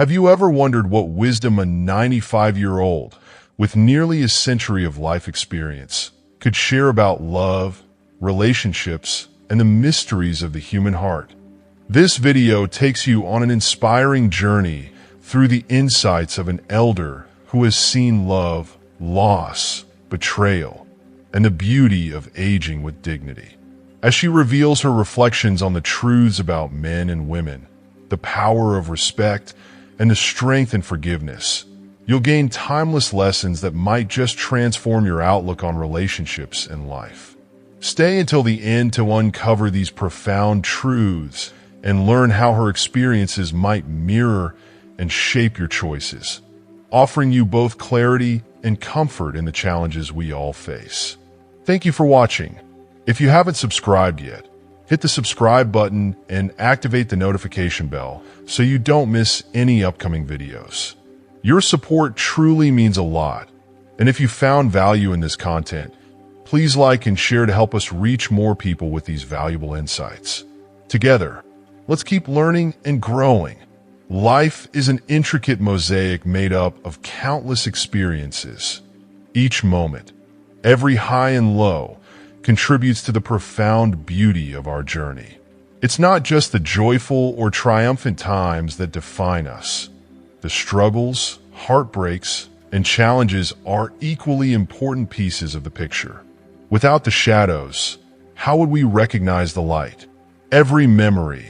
Have you ever wondered what wisdom a 95-year-old with nearly a century of life experience could share about love, relationships, and the mysteries of the human heart? This video takes you on an inspiring journey through the insights of an elder who has seen love, loss, betrayal, and the beauty of aging with dignity. As she reveals her reflections on the truths about men and women, the power of respect, and the strength in forgiveness, you'll gain timeless lessons that might just transform your outlook on relationships and life. Stay until the end to uncover these profound truths and learn how her experiences might mirror and shape your choices, offering you both clarity and comfort in the challenges we all face. Thank you for watching. If you haven't subscribed yet, hit the subscribe button and activate the notification bell so you don't miss any upcoming videos. Your support truly means a lot, and if you found value in this content, please like and share to help us reach more people with these valuable insights. Together, let's keep learning and growing. Life is an intricate mosaic made up of countless experiences. Each moment, every high and low, contributes to the profound beauty of our journey. It's not just the joyful or triumphant times that define us. The struggles, heartbreaks, and challenges are equally important pieces of the picture. Without the shadows, how would we recognize the light? Every memory,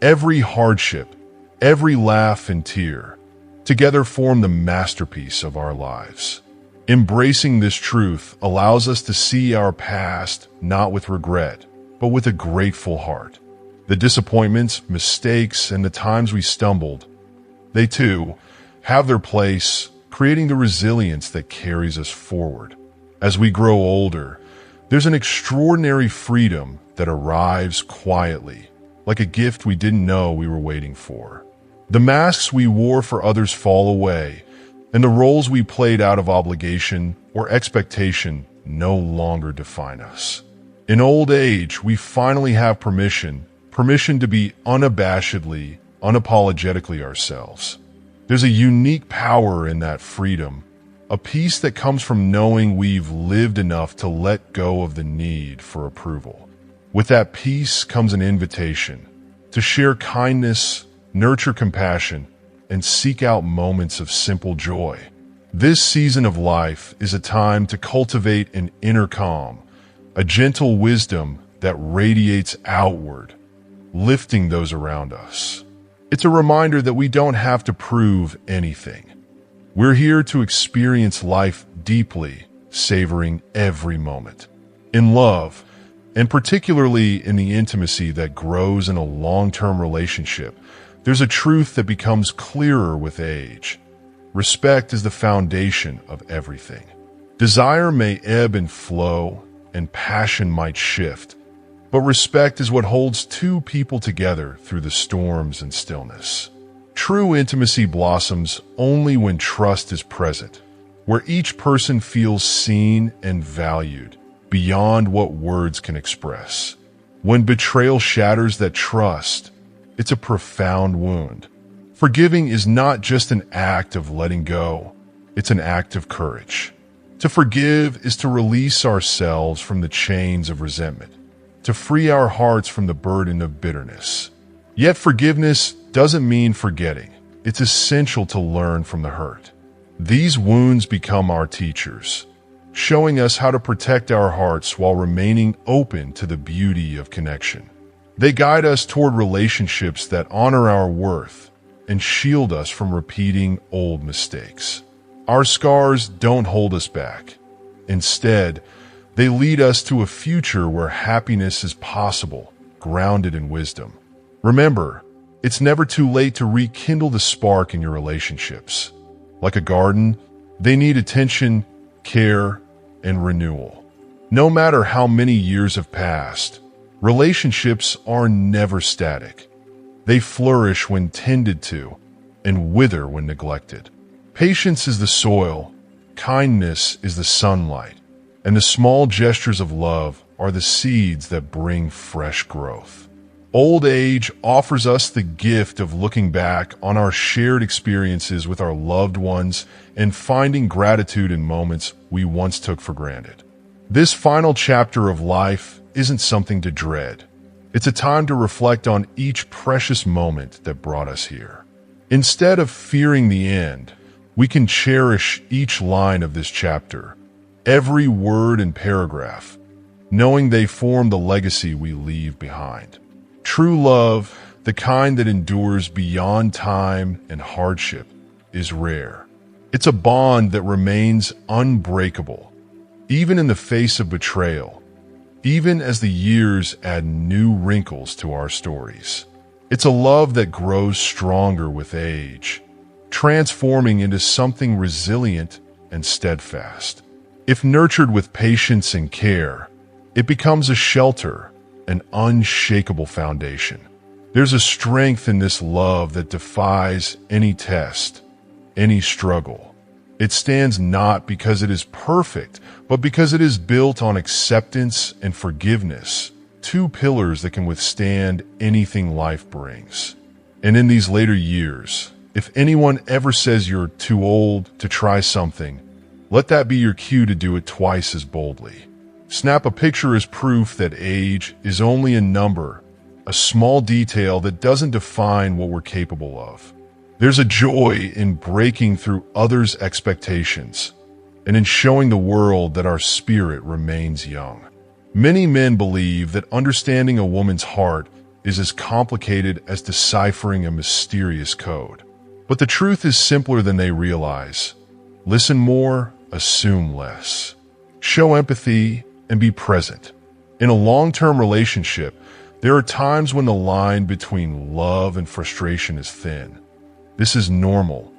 every hardship, every laugh and tear, together form the masterpiece of our lives. Embracing this truth allows us to see our past not with regret, but with a grateful heart. The disappointments, mistakes, and the times we stumbled, they too have their place, creating the resilience that carries us forward. As we grow older, there's an extraordinary freedom that arrives quietly, like a gift we didn't know we were waiting for. The masks we wore for others fall away, and the roles we played out of obligation or expectation no longer define us. In old age, we finally have permission to be unabashedly, unapologetically ourselves. There's a unique power in that freedom, a peace that comes from knowing we've lived enough to let go of the need for approval. With that peace comes an invitation to share kindness, nurture compassion, and seek out moments of simple joy. This season of life is a time to cultivate an inner calm, a gentle wisdom that radiates outward, lifting those around us. It's a reminder that we don't have to prove anything. We're here to experience life deeply, savoring every moment. In love, and particularly in the intimacy that grows in a long-term relationship, there's a truth that becomes clearer with age. Respect is the foundation of everything. Desire may ebb and flow, and passion might shift, but respect is what holds two people together through the storms and stillness. True intimacy blossoms only when trust is present, where each person feels seen and valued beyond what words can express. When betrayal shatters that trust, it's a profound wound. Forgiving is not just an act of letting go, it's an act of courage. To forgive is to release ourselves from the chains of resentment, to free our hearts from the burden of bitterness. Yet forgiveness doesn't mean forgetting. It's essential to learn from the hurt. These wounds become our teachers, showing us how to protect our hearts while remaining open to the beauty of connection. They guide us toward relationships that honor our worth and shield us from repeating old mistakes. Our scars don't hold us back. Instead, they lead us to a future where happiness is possible, grounded in wisdom. Remember, it's never too late to rekindle the spark in your relationships. Like a garden, they need attention, care, and renewal. No matter how many years have passed, relationships are never static. They flourish when tended to and wither when neglected. Patience is the soil, kindness is the sunlight, and the small gestures of love are the seeds that bring fresh growth. Old age offers us the gift of looking back on our shared experiences with our loved ones and finding gratitude in moments we once took for granted. This final chapter of life isn't something to dread. It's a time to reflect on each precious moment that brought us here. Instead of fearing the end, we can cherish each line of this chapter, every word and paragraph, knowing they form the legacy we leave behind. True love, the kind that endures beyond time and hardship, is rare. It's a bond that remains unbreakable, even in the face of betrayal, even as the years add new wrinkles to our stories. It's a love that grows stronger with age, transforming into something resilient and steadfast. If nurtured with patience and care, it becomes a shelter, an unshakable foundation. There's a strength in this love that defies any test, any struggle. It stands not because it is perfect, but because it is built on acceptance and forgiveness, two pillars that can withstand anything life brings. And in these later years, if anyone ever says you're too old to try something, let that be your cue to do it twice as boldly. Snap a picture as proof that age is only a number, a small detail that doesn't define what we're capable of. There's a joy in breaking through others' expectations and in showing the world that our spirit remains young. Many men believe that understanding a woman's heart is as complicated as deciphering a mysterious code. But the truth is simpler than they realize. Listen more, assume less. Show empathy and be present. In a long-term relationship, there are times when the line between love and frustration is thin. This is normal,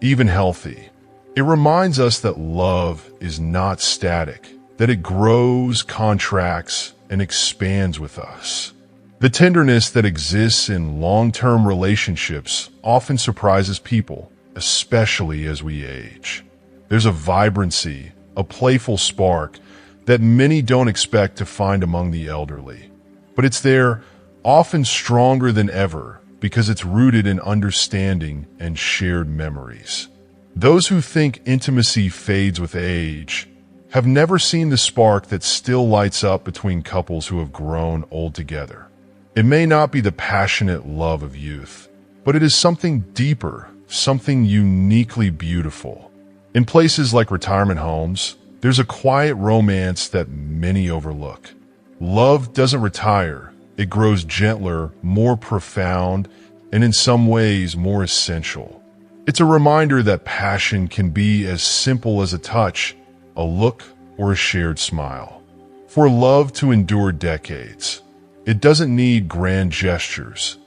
even healthy. It reminds us that love is not static, that it grows, contracts, and expands with us. The tenderness that exists in long-term relationships often surprises people, especially as we age. There's a vibrancy, a playful spark that many don't expect to find among the elderly. But it's there, often stronger than ever, because it's rooted in understanding and shared memories. Those who think intimacy fades with age have never seen the spark that still lights up between couples who have grown old together. It may not be the passionate love of youth, but it is something deeper, something uniquely beautiful. In places like retirement homes, there's a quiet romance that many overlook. Love doesn't retire. It grows gentler, more profound, and in some ways more essential. It's a reminder that passion can be as simple as a touch, a look, or a shared smile. For love to endure decades, it doesn't need grand gestures.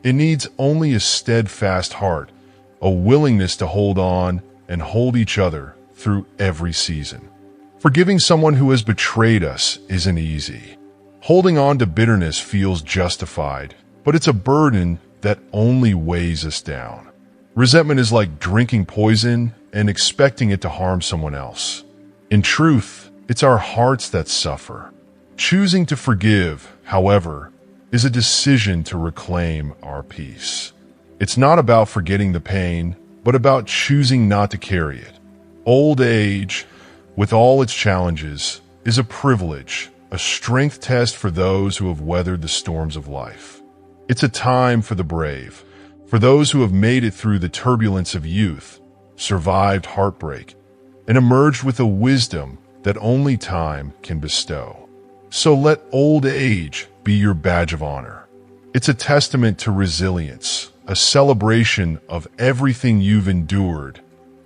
It needs only a steadfast heart, a willingness to hold on and hold each other through every season. Forgiving someone who has betrayed us isn't easy. Holding on to bitterness feels justified, but it's a burden that only weighs us down. Resentment is like drinking poison and expecting it to harm someone else. In truth, it's our hearts that suffer. Choosing to forgive, however, is a decision to reclaim our peace. It's not about forgetting the pain, but about choosing not to carry it. Old age, with all its challenges, is a privilege, a strength test for those who have weathered the storms of life. It's a time for the brave, for those who have made it through the turbulence of youth, survived heartbreak, and emerged with a wisdom that only time can bestow. So let old age be your badge of honor. It's a testament to resilience, a celebration of everything you've endured,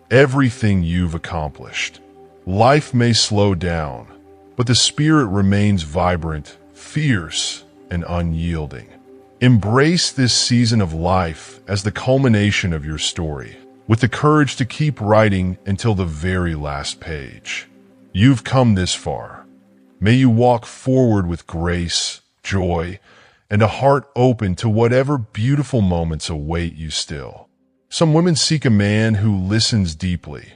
everything you've accomplished. Life may slow down, but the spirit remains vibrant, fierce, and unyielding. Embrace this season of life as the culmination of your story, with the courage to keep writing until the very last page. You've come this far. May you walk forward with grace, joy, and a heart open to whatever beautiful moments await you still. Some women seek a man who listens deeply.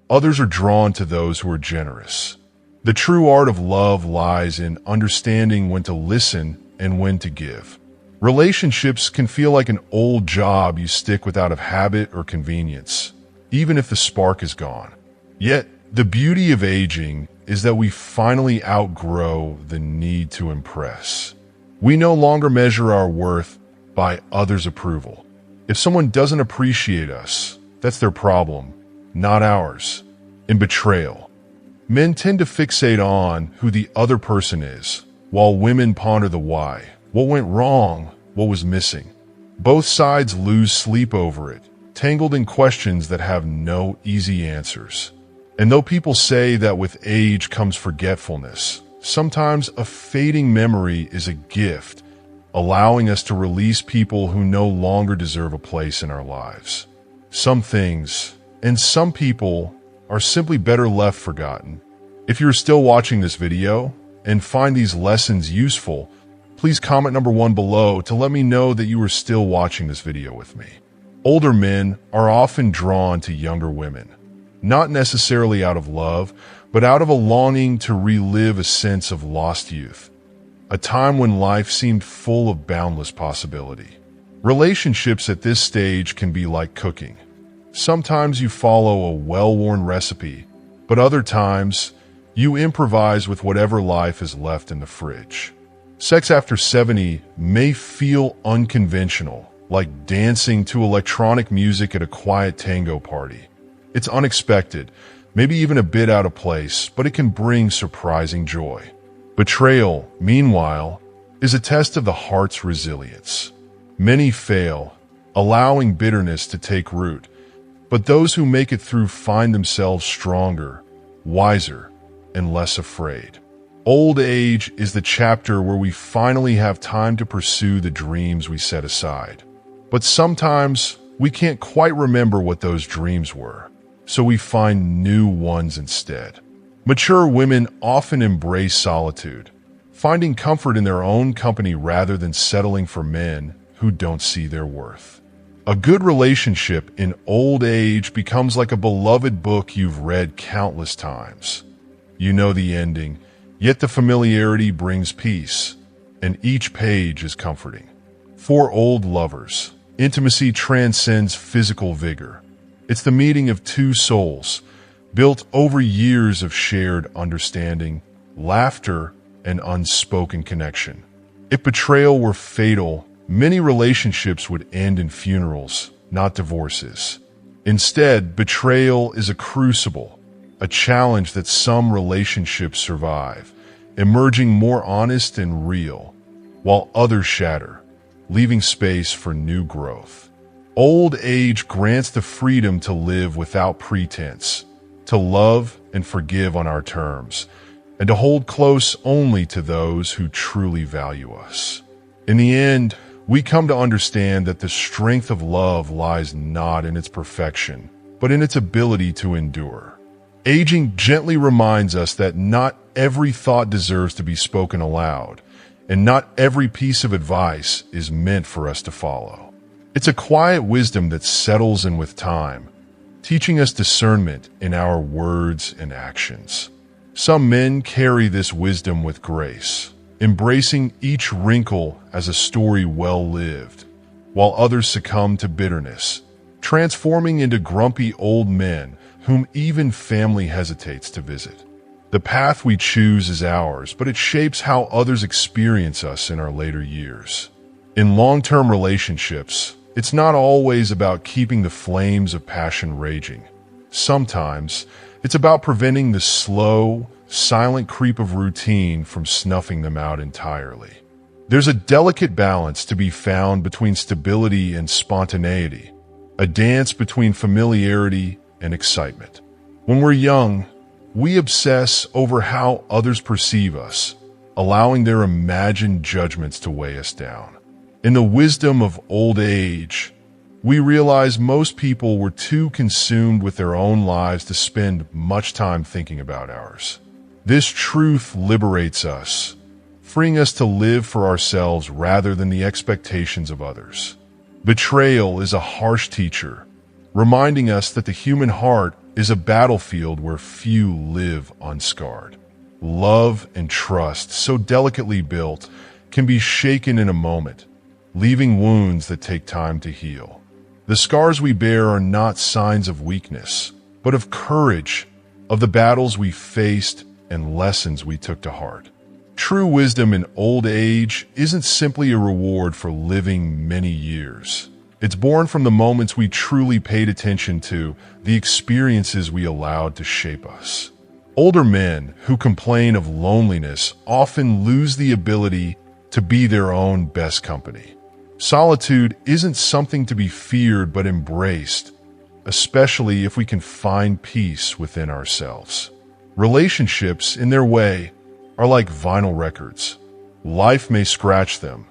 Others are drawn to those who are generous. The true art of love lies in understanding when to listen and when to give. Relationships can feel like an old job you stick with out of habit or convenience, even if the spark is gone. Yet, the beauty of aging is that we finally outgrow the need to impress. We no longer measure our worth by others' approval. If someone doesn't appreciate us, that's their problem, not ours. In betrayal, men tend to fixate on who the other person is, while women ponder the why. What went wrong? What was missing? Both sides lose sleep over it, tangled in questions that have no easy answers. And though people say that with age comes forgetfulness, sometimes a fading memory is a gift, allowing us to release people who no longer deserve a place in our lives. Some things, and some people, are simply better left forgotten. If you're still watching this video and find these lessons useful, please comment number 1 below to let me know that you are still watching this video with me. Older men are often drawn to younger women, not necessarily out of love, but out of a longing to relive a sense of lost youth, a time when life seemed full of boundless possibility. Relationships at this stage can be like cooking. Sometimes you follow a well-worn recipe, but other times you improvise with whatever life is left in the fridge. Sex after 70 may feel unconventional, like dancing to electronic music at a quiet tango party. It's unexpected, maybe even a bit out of place, but it can bring surprising joy. Betrayal, meanwhile, is a test of the heart's resilience. Many fail, allowing bitterness to take root, but those who make it through find themselves stronger, wiser, and less afraid. Old age is the chapter where we finally have time to pursue the dreams we set aside. But sometimes we can't quite remember what those dreams were, so we find new ones instead. Mature women often embrace solitude, finding comfort in their own company rather than settling for men who don't see their worth. A good relationship in old age becomes like a beloved book you've read countless times. You know the ending, yet the familiarity brings peace, and each page is comforting. For old lovers, intimacy transcends physical vigor. It's the meeting of two souls, built over years of shared understanding, laughter, and unspoken connection. If betrayal were fatal, many relationships would end in funerals, not divorces. Instead, betrayal is a crucible, a challenge that some relationships survive, emerging more honest and real, while others shatter, leaving space for new growth. Old age grants the freedom to live without pretense, to love and forgive on our terms, and to hold close only to those who truly value us. In the end, we come to understand that the strength of love lies not in its perfection, but in its ability to endure. Aging gently reminds us that not every thought deserves to be spoken aloud, and not every piece of advice is meant for us to follow. It's a quiet wisdom that settles in with time, teaching us discernment in our words and actions. Some men carry this wisdom with grace, embracing each wrinkle as a story well lived, while others succumb to bitterness, transforming into grumpy old men whom even family hesitates to visit. The path we choose is ours, but it shapes how others experience us in our later years. In long-term relationships, it's not always about keeping the flames of passion raging. Sometimes, it's about preventing the slow, silent creep of routine from snuffing them out entirely. There's a delicate balance to be found between stability and spontaneity, a dance between familiarity and excitement. When we're young, we obsess over how others perceive us, allowing their imagined judgments to weigh us down. In the wisdom of old age, we realize most people were too consumed with their own lives to spend much time thinking about ours. This truth liberates us, freeing us to live for ourselves rather than the expectations of others. Betrayal is a harsh teacher, reminding us that the human heart is a battlefield where few live unscarred. Love and trust, so delicately built, can be shaken in a moment, leaving wounds that take time to heal. The scars we bear are not signs of weakness, but of courage, of the battles we faced and lessons we took to heart. True wisdom in old age isn't simply a reward for living many years. It's born from the moments we truly paid attention to, the experiences we allowed to shape us. Older men who complain of loneliness often lose the ability to be their own best company. Solitude isn't something to be feared but embraced, especially if we can find peace within ourselves. Relationships, in their way, are like vinyl records. Life may scratch them,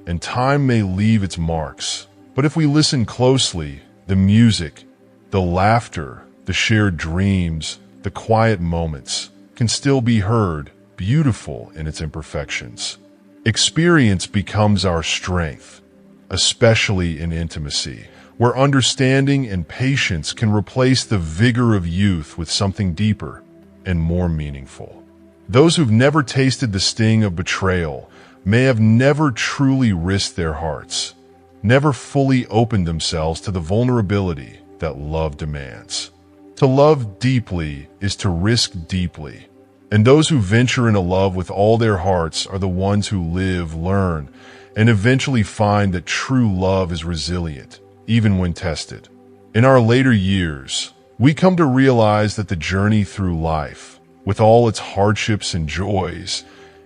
and time may leave its marks. But if we listen closely, the music, the laughter, the shared dreams, the quiet moments can still be heard, beautiful in its imperfections. Experience becomes our strength, especially in intimacy, where understanding and patience can replace the vigor of youth with something deeper and more meaningful. Those who've never tasted the sting of betrayal may have never truly risked their hearts, never fully opened themselves to the vulnerability that love demands. To love deeply is to risk deeply, and those who venture into love with all their hearts are the ones who live, learn, and eventually find that true love is resilient, even when tested. In our later years, we come to realize that the journey through life, with all its hardships and joys,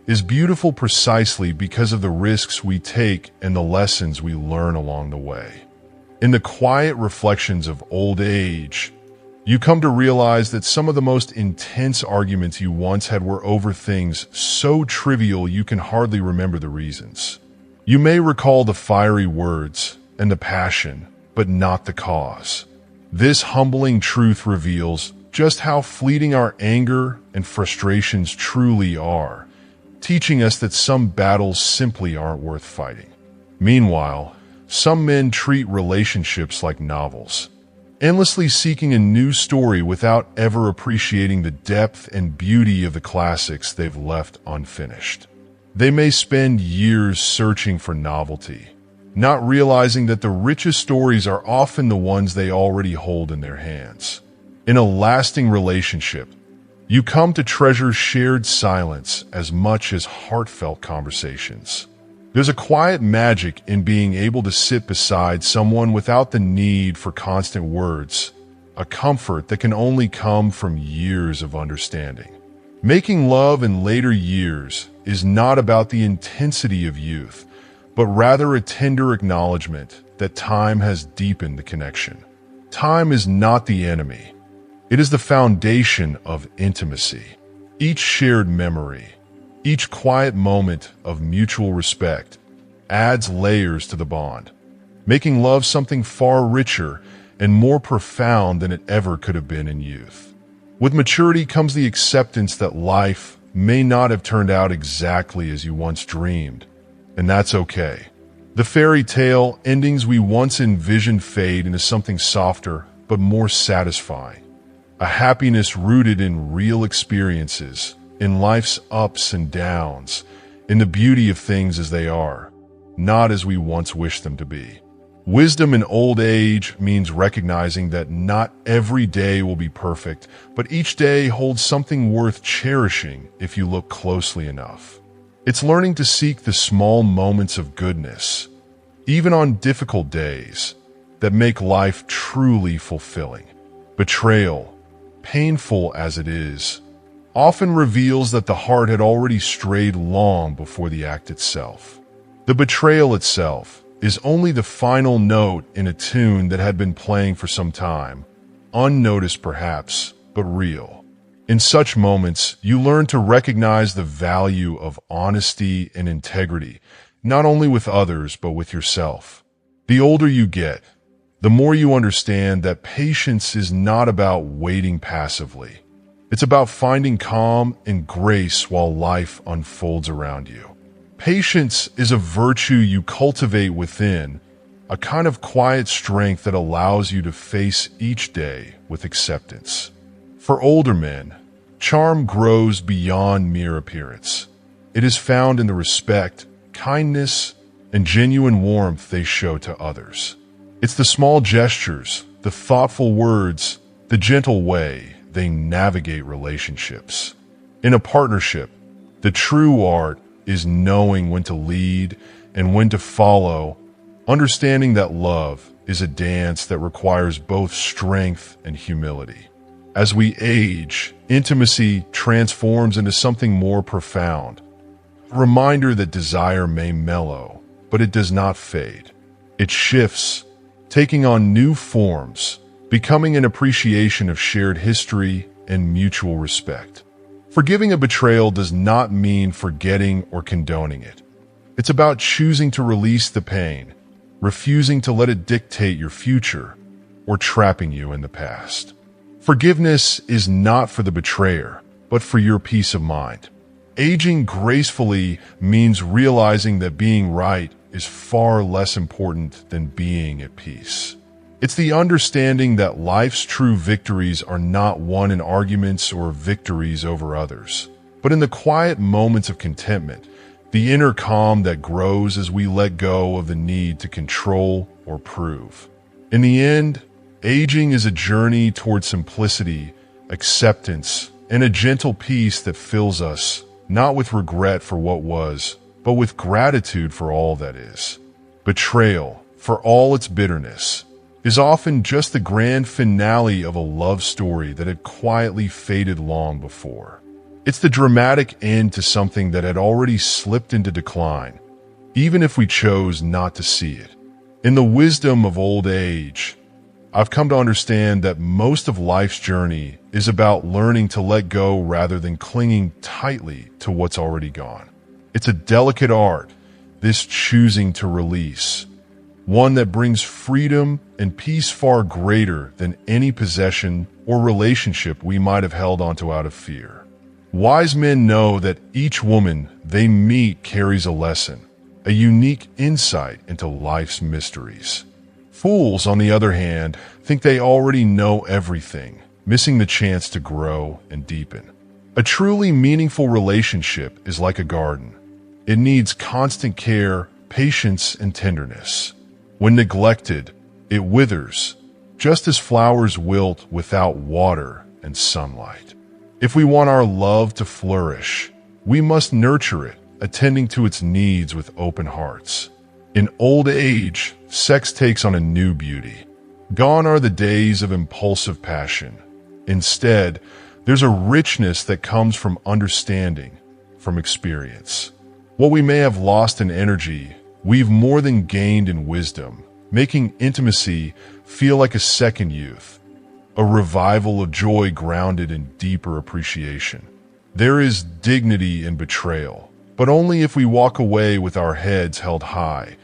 is beautiful precisely because of the risks we take and the lessons we learn along the way. In the quiet reflections of old age, you come to realize that some of the most intense arguments you once had were over things so trivial you can hardly remember the reasons. You may recall the fiery words and the passion, but not the cause. This humbling truth reveals just how fleeting our anger and frustrations truly are, teaching us that some battles simply aren't worth fighting. Meanwhile, some men treat relationships like novels, endlessly seeking a new story without ever appreciating the depth and beauty of the classics they've left unfinished. They may spend years searching for novelty, not realizing that the richest stories are often the ones they already hold in their hands. In a lasting relationship, you come to treasure shared silence as much as heartfelt conversations. There's a quiet magic in being able to sit beside someone without the need for constant words, a comfort that can only come from years of understanding. Making love in later years is not about the intensity of youth, but rather a tender acknowledgement that time has deepened the connection. Time is not the enemy. It is the foundation of intimacy. Each shared memory, each quiet moment of mutual respect adds layers to the bond, making love something far richer and more profound than it ever could have been in youth. With maturity comes the acceptance that life may not have turned out exactly as you once dreamed, and that's okay. The fairy tale endings we once envisioned fade into something softer but more satisfying, a happiness rooted in real experiences, in life's ups and downs, in the beauty of things as they are, not as we once wished them to be. Wisdom in old age means recognizing that not every day will be perfect, but each day holds something worth cherishing if you look closely enough. It's learning to seek the small moments of goodness, even on difficult days, that make life truly fulfilling. Betrayal, painful as it is, often reveals that the heart had already strayed long before the act itself. The betrayal itself is only the final note in a tune that had been playing for some time, unnoticed perhaps, but real. In such moments, you learn to recognize the value of honesty and integrity, not only with others, but with yourself. The older you get, the more you understand that patience is not about waiting passively. It's about finding calm and grace while life unfolds around you. Patience is a virtue you cultivate within, a kind of quiet strength that allows you to face each day with acceptance. For older men, charm grows beyond mere appearance. It is found in the respect, kindness, and genuine warmth they show to others. It's the small gestures, the thoughtful words, the gentle way they navigate relationships. In a partnership, the true art is knowing when to lead and when to follow, understanding that love is a dance that requires both strength and humility. As we age, intimacy transforms into something more profound, a reminder that desire may mellow, but it does not fade. It shifts, taking on new forms, becoming an appreciation of shared history and mutual respect. Forgiving a betrayal does not mean forgetting or condoning it. It's about choosing to release the pain, refusing to let it dictate your future, or trapping you in the past. Forgiveness is not for the betrayer, but for your peace of mind. Aging gracefully means realizing that being right is far less important than being at peace. It's the understanding that life's true victories are not won in arguments or victories over others, but in the quiet moments of contentment, the inner calm that grows as we let go of the need to control or prove. In the end, aging is a journey toward simplicity, acceptance, and a gentle peace that fills us, not with regret for what was, but with gratitude for all that is. Betrayal, for all its bitterness, is often just the grand finale of a love story that had quietly faded long before. It's the dramatic end to something that had already slipped into decline, even if we chose not to see it. In the wisdom of old age, I've come to understand that most of life's journey is about learning to let go rather than clinging tightly to what's already gone. It's a delicate art, this choosing to release, one that brings freedom and peace far greater than any possession or relationship we might have held onto out of fear. Wise men know that each woman they meet carries a lesson, a unique insight into life's mysteries. Fools, on the other hand, think they already know everything, missing the chance to grow and deepen. A truly meaningful relationship is like a garden. It needs constant care, patience, and tenderness. When neglected, it withers, just as flowers wilt without water and sunlight. If we want our love to flourish, we must nurture it, attending to its needs with open hearts. In old age, sex takes on a new beauty. Gone are the days of impulsive passion. Instead, there's a richness that comes from understanding, from experience. What we may have lost in energy, we've more than gained in wisdom, making intimacy feel like a second youth, a revival of joy grounded in deeper appreciation. There is dignity in betrayal, but only if we walk away with our heads held high,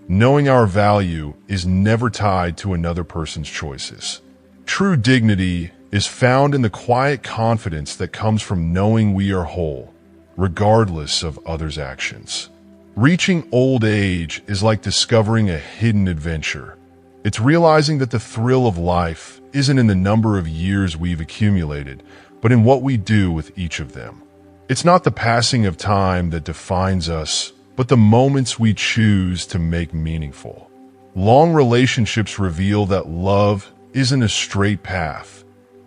knowing our value is never tied to another person's choices. True dignity is found in the quiet confidence that comes from knowing we are whole, regardless of others' actions. Reaching old age is like discovering a hidden adventure. It's realizing that the thrill of life isn't in the number of years we've accumulated, but in what we do with each of them. It's not the passing of time that defines us, but the moments we choose to make meaningful. Long relationships reveal that love isn't a straight path.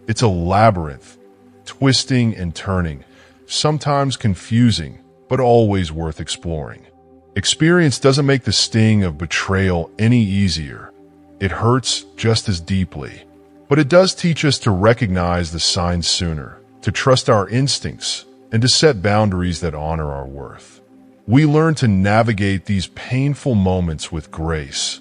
It's a labyrinth, twisting and turning, sometimes confusing, but always worth exploring. Experience doesn't make the sting of betrayal any easier. It hurts just as deeply, but it does teach us to recognize the signs sooner, to trust our instincts, and to set boundaries that honor our worth. We learn to navigate these painful moments with grace,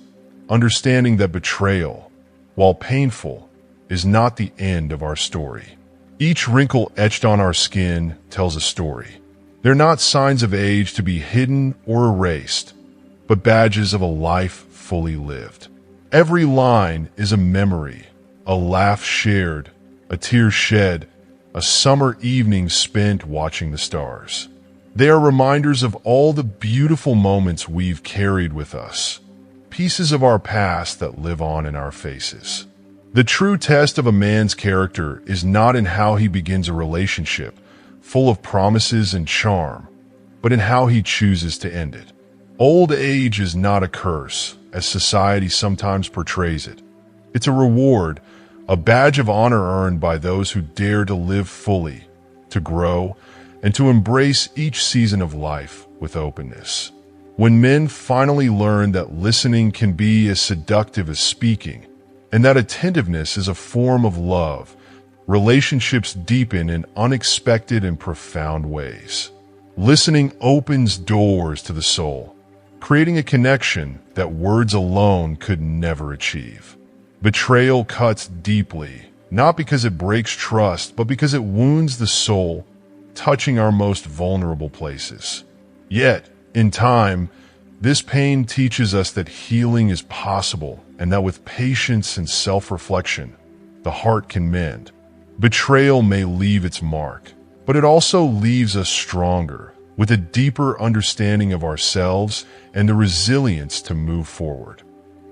understanding that betrayal, while painful, is not the end of our story. Each wrinkle etched on our skin tells a story. They're not signs of age to be hidden or erased, but badges of a life fully lived. Every line is a memory, a laugh shared, a tear shed, a summer evening spent watching the stars. They are reminders of all the beautiful moments we've carried with us, pieces of our past that live on in our faces. The true test of a man's character is not in how he begins a relationship, full of promises and charm, but in how he chooses to end it. Old age is not a curse, as society sometimes portrays it. It's a reward, a badge of honor earned by those who dare to live fully, to grow, and to embrace each season of life with openness. When men finally learn that listening can be as seductive as speaking, and that attentiveness is a form of love, relationships deepen in unexpected and profound ways. Listening opens doors to the soul, creating a connection that words alone could never achieve. Betrayal cuts deeply, not because it breaks trust, but because it wounds the soul, touching our most vulnerable places. Yet, in time, this pain teaches us that healing is possible and that with patience and self-reflection, the heart can mend. Betrayal may leave its mark, but it also leaves us stronger, with a deeper understanding of ourselves and the resilience to move forward.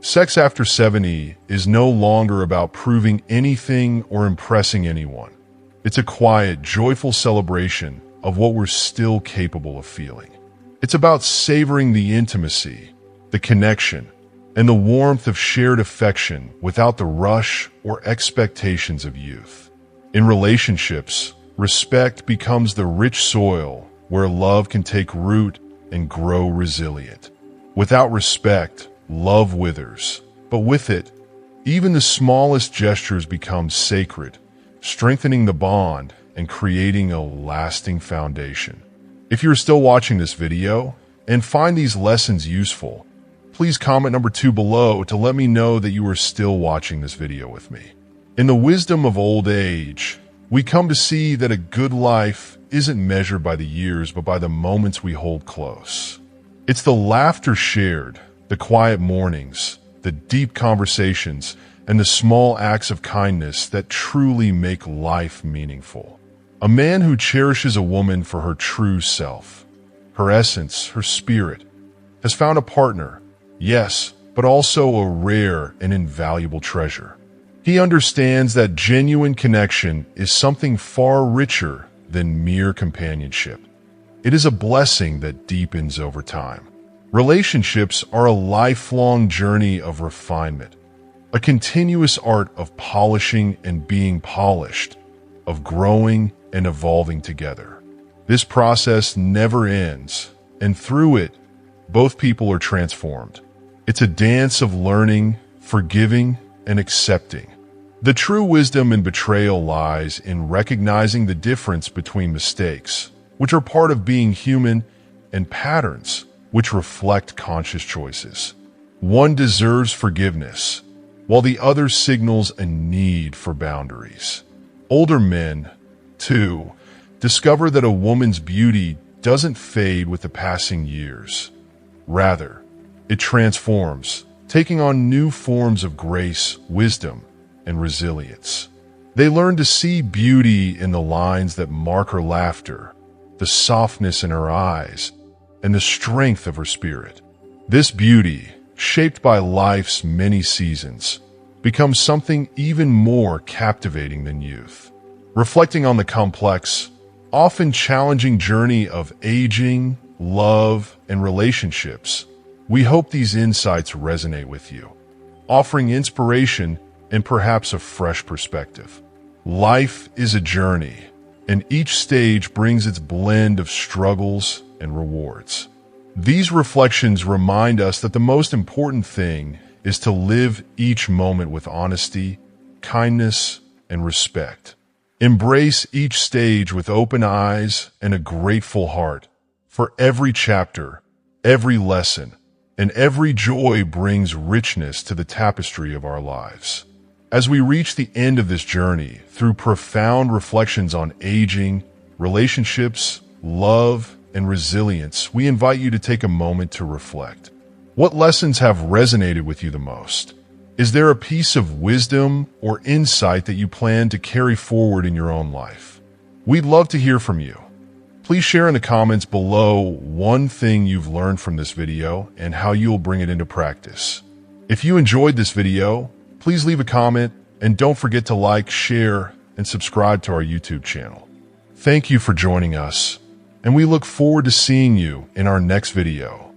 Sex after 70 is no longer about proving anything or impressing anyone. It's a quiet, joyful celebration of what we're still capable of feeling. It's about savoring the intimacy, the connection, and the warmth of shared affection without the rush or expectations of youth. In relationships, respect becomes the rich soil where love can take root and grow resilient. Without respect, love withers, but with it, even the smallest gestures become sacred, strengthening the bond and creating a lasting foundation. If you're still watching this video and find these lessons useful, please comment number 2 below to let me know that you are still watching this video with me. In the wisdom of old age, we come to see that a good life isn't measured by the years, but by the moments we hold close. It's the laughter shared, the quiet mornings, the deep conversations, and the small acts of kindness that truly make life meaningful. A man who cherishes a woman for her true self, her essence, her spirit, has found a partner, yes, but also a rare and invaluable treasure. He understands that genuine connection is something far richer than mere companionship. It is a blessing that deepens over time. Relationships are a lifelong journey of refinement, a continuous art of polishing and being polished, of growing and evolving together. This process never ends, and through it, both people are transformed. It's a dance of learning, forgiving, and accepting. The true wisdom in betrayal lies in recognizing the difference between mistakes, which are part of being human, and patterns, which reflect conscious choices. One deserves forgiveness, while the other signals a need for boundaries. Older men, too, discover that a woman's beauty doesn't fade with the passing years. Rather, it transforms, taking on new forms of grace, wisdom, and resilience. They learn to see beauty in the lines that mark her laughter, the softness in her eyes, and the strength of her spirit. This beauty, shaped by life's many seasons, becomes something even more captivating than youth. Reflecting on the complex, often challenging journey of aging, love, and relationships, we hope these insights resonate with you, offering inspiration and perhaps a fresh perspective. Life is a journey, and each stage brings its blend of struggles and rewards. These reflections remind us that the most important thing is to live each moment with honesty, kindness, and respect. Embrace each stage with open eyes and a grateful heart, for every chapter, every lesson, and every joy brings richness to the tapestry of our lives. As we reach the end of this journey, through profound reflections on aging, relationships, love, and resilience, we invite you to take a moment to reflect. What lessons have resonated with you the most? Is there a piece of wisdom or insight that you plan to carry forward in your own life? We'd love to hear from you. Please share in the comments below one thing you've learned from this video and how you'll bring it into practice. If you enjoyed this video, please leave a comment and don't forget to like, share, and subscribe to our YouTube channel. Thank you for joining us, and we look forward to seeing you in our next video.